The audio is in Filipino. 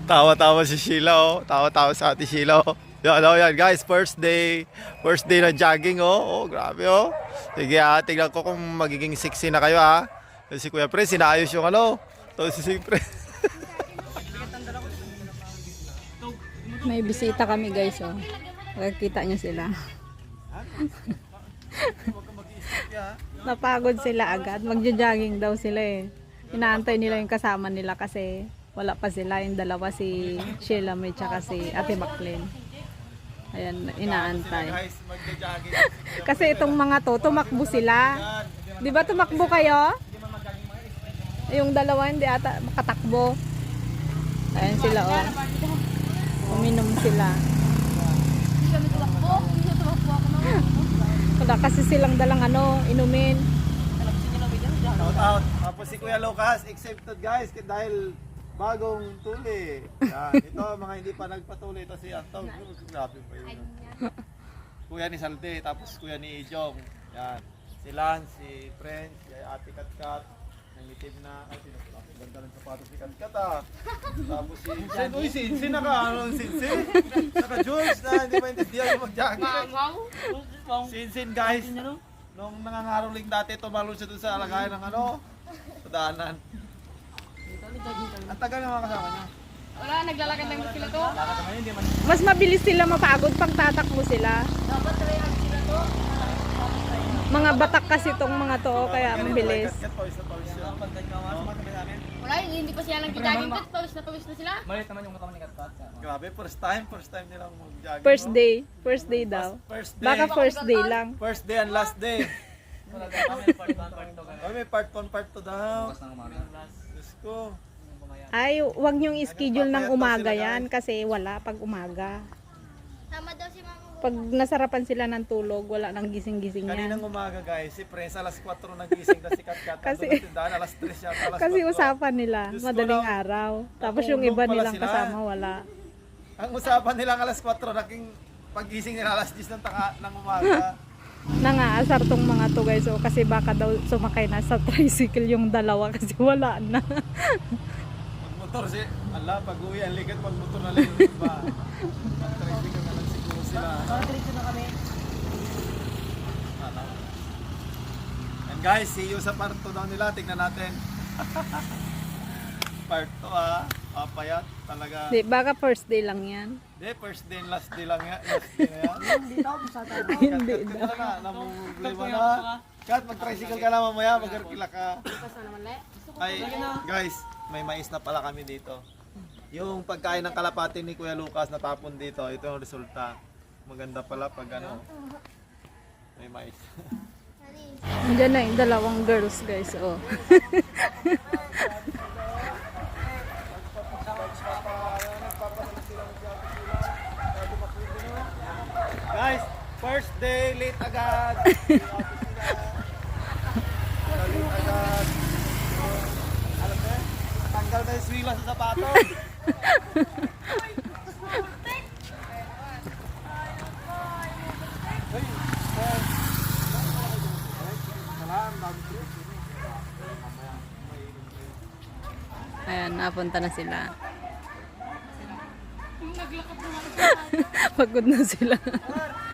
Tawa-tawa si Sheila, oh. Tawa-tawa sa ate Sheila, oh. Yan, oh, yan, guys. First day. First day na jogging, oh. Oh, grabe, oh. Sige, ha. Tignan ko kung magiging sexy na kayo, ha. Si Kuya Pre, sinaayos yung ano. Tapos si Pre. May bisita kami guys, oh. Nakikita niyo sila. Napagod sila agad. Magja-jogging daw sila eh. Inaantay nila yung kasama nila kasi wala pa sila. Yung dalawa, si Sheila May tsaka si Ate Maclean. Ayan, inaantay. Kasi itong mga to, tumakbo sila. Di ba tumakbo kayo? Yung dalawa hindi ata makatakbo. Ayan sila, oh. Uminom sila. Wala kasi silang dalang ano, inumin. Shout out. Tapos si Kuya Lucas, accepted guys dahil bagong tuli. Yan. Ito mga hindi pa nagpatuli. Ito si Anton. Grabe pa yun. Kuya ni Salde, tapos kuya ni Ijong. Yan. Si Lance, si French, si Ate Katkat. Nangitim na. Ay, ganda ng sapatos ni Katkat ah. Tapos si Sin. Uy, Sin naka ano, Sin. Naka Jules na hindi maintindihan yung mag-jogging. Sin guys. Nung nangangaroling dati, tumalo siya dun sa alagayan ng ano, padaanan. Ang tagal ng mga kasama niya. Wala, naglalakad lang sila to. Mas mabilis sila mapagod pag tatakbo sila. Dapat tryhard sila to. Mga batak kasi tong mga to, kaya mabilis. Wala, hindi pa sila nag-jogging kat. Pawis na sila. Malit naman yung katawan ni Katkat. Grabe, first time nilang mag-jogging. First day daw. First day. Baka first day lang. First day and last day. Kami part 1, part 2 daw. Diyos ko. Ay, wag niyong schedule ng umaga yan kasi wala pag umaga. Tama daw si Mama. Pag nasarapan sila ng tulog, wala nang gising-gising yan. Kaninang umaga guys, si Prince alas 4 nagising na si Katkat. Kasi- Alas 3 siya, alas Kasi 4. usapan nila, Diyos ko madaling lang. araw. Tapos yung Natulog iba pala nilang sila. kasama, wala. Ang usapan nilang alas 4, naging pagising nila alas 10 ng umaga. Nangaasar tong mga to guys, oh, kasi baka daw sumakay na sa tricycle yung dalawa kasi wala na. Magmotor si, ala, pag-uwi, ang ligat magmotor na lang yung iba. Mag-tricycle na lang siguro sila. Diretso na kami. Ano? And guys, see you sa part 2 daw nila. Tignan natin. Part 2 ah. Papayat talaga. Di, baka first day lang yan. Hindi, first day and last day lang yan. Last day na yan. Hindi daw, sa tayo. Hindi Kat, daw. na, namumblema na. Kat, mag-tricycle ka na mamaya, mag-arkila ka. Ay, guys, may mais na pala kami dito. Yung pagkain ng kalapati ni Kuya Lucas natapon dito, ito yung resulta. Maganda pala pag ano, may mais. Diyan na yung dalawang girls guys, oh. Guys, first day, late agad. Late agad. Alam mo, tanggal na yung swila sa sapatos. Ayan, napunta na sila. Pagod na sila.